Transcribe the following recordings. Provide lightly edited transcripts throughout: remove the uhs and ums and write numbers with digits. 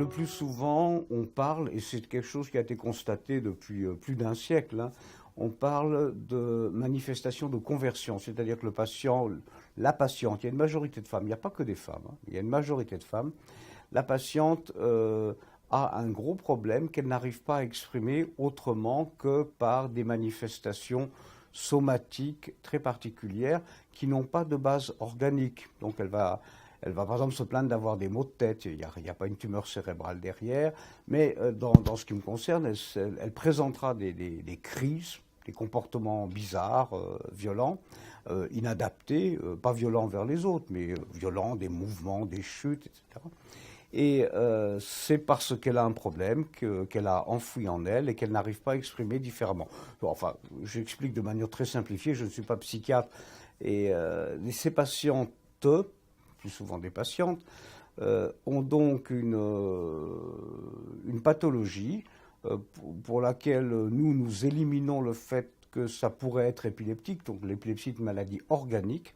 plus souvent, on parle, et c'est quelque chose qui a été constaté depuis plus d'un siècle, hein, on parle de manifestation de conversion, c'est-à-dire que le patient, la patiente, il y a une majorité de femmes, il n'y a pas que des femmes, hein, il y a une majorité de femmes, la patiente a un gros problème qu'elle n'arrive pas à exprimer autrement que par des manifestations somatiques très particulières qui n'ont pas de base organique. Donc elle va par exemple se plaindre d'avoir des maux de tête, il n'y a pas une tumeur cérébrale derrière, mais dans ce qui me concerne, elle présentera des crises, des comportements bizarres, violents, inadaptés, pas violents vers les autres, mais violents, des mouvements, des chutes, etc. Et c'est parce qu'elle a un problème qu'elle a enfoui en elle et qu'elle n'arrive pas à exprimer différemment. Bon, enfin, j'explique de manière très simplifiée, je ne suis pas psychiatre. Et ces patientes, plus souvent des patientes, ont donc une pathologie pour laquelle nous éliminons le fait que ça pourrait être épileptique. Donc l'épilepsie est une maladie organique,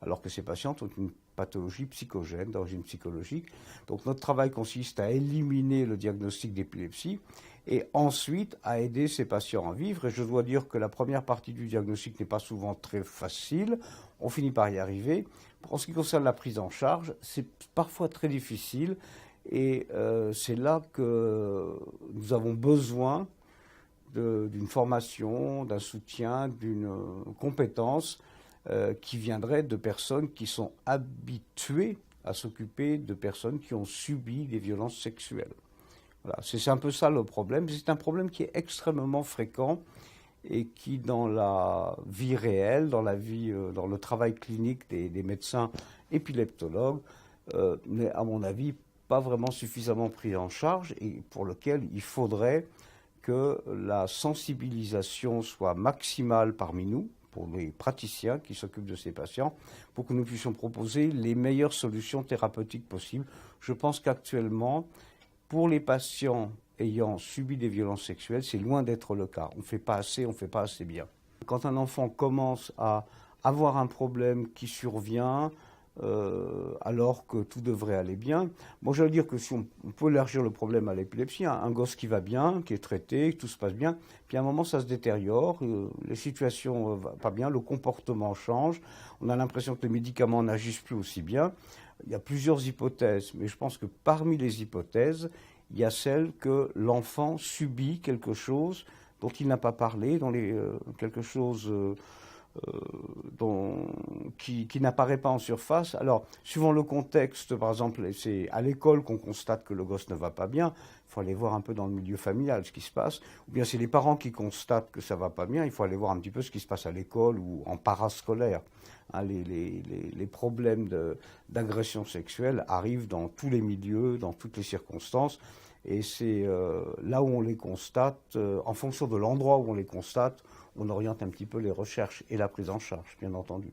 alors que ces patientes ont une pathologie psychogène, d'origine psychologique. Donc notre travail consiste à éliminer le diagnostic d'épilepsie et ensuite à aider ces patients à vivre. Et je dois dire que la première partie du diagnostic n'est pas souvent très facile. On finit par y arriver. En ce qui concerne la prise en charge, c'est parfois très difficile. Et c'est là que nous avons besoin d'une formation, d'un soutien, d'une compétence qui viendrait de personnes qui sont habituées à s'occuper de personnes qui ont subi des violences sexuelles. Voilà, c'est un peu ça le problème. C'est un problème qui est extrêmement fréquent et qui, dans la vie réelle, dans le travail clinique des médecins épileptologues, n'est, à mon avis, pas vraiment suffisamment pris en charge et pour lequel il faudrait que la sensibilisation soit maximale parmi nous, pour les praticiens qui s'occupent de ces patients, pour que nous puissions proposer les meilleures solutions thérapeutiques possibles. Je pense qu'actuellement, pour les patients ayant subi des violences sexuelles, c'est loin d'être le cas. On ne fait pas assez, on ne fait pas assez bien. Quand un enfant commence à avoir un problème qui survient, alors que tout devrait aller bien. Moi, je veux dire que si on peut élargir le problème à l'épilepsie, un gosse qui va bien, qui est traité, tout se passe bien, puis à un moment, ça se détériore, les situations vont pas bien, le comportement change, on a l'impression que les médicaments n'agissent plus aussi bien. Il y a plusieurs hypothèses, mais je pense que parmi les hypothèses, il y a celle que l'enfant subit quelque chose dont il n'a pas parlé, quelque chose qui n'apparaît pas en surface. Alors, suivant le contexte, par exemple, c'est à l'école qu'on constate que le gosse ne va pas bien, il faut aller voir un peu dans le milieu familial ce qui se passe, ou bien c'est les parents qui constatent que ça ne va pas bien, il faut aller voir un petit peu ce qui se passe à l'école ou en parascolaire. Hein, les problèmes d'agression sexuelle arrivent dans tous les milieux, dans toutes les circonstances, et c'est là où on les constate, en fonction de l'endroit où on les constate, on oriente un petit peu les recherches et la prise en charge, bien entendu.